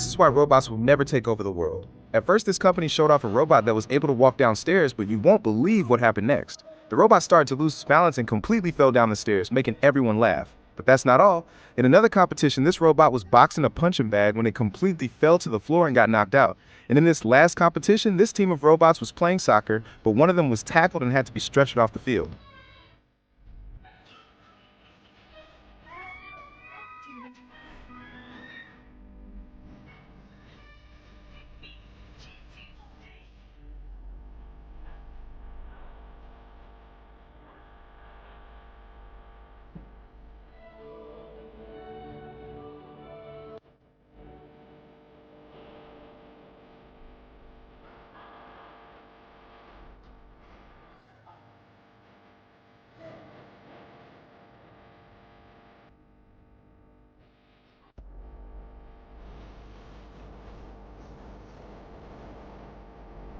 This is why robots will never take over the world. At first, this company showed off a robot that was able to walk downstairs, but you won't believe what happened next. The robot started to lose its balance and completely fell down the stairs, making everyone laugh. But that's not all. In another competition, this robot was boxing a punching bag when it completely fell to the floor and got knocked out. And in this last competition, this team of robots was playing soccer, but one of them was tackled and had to be stretchered off the field.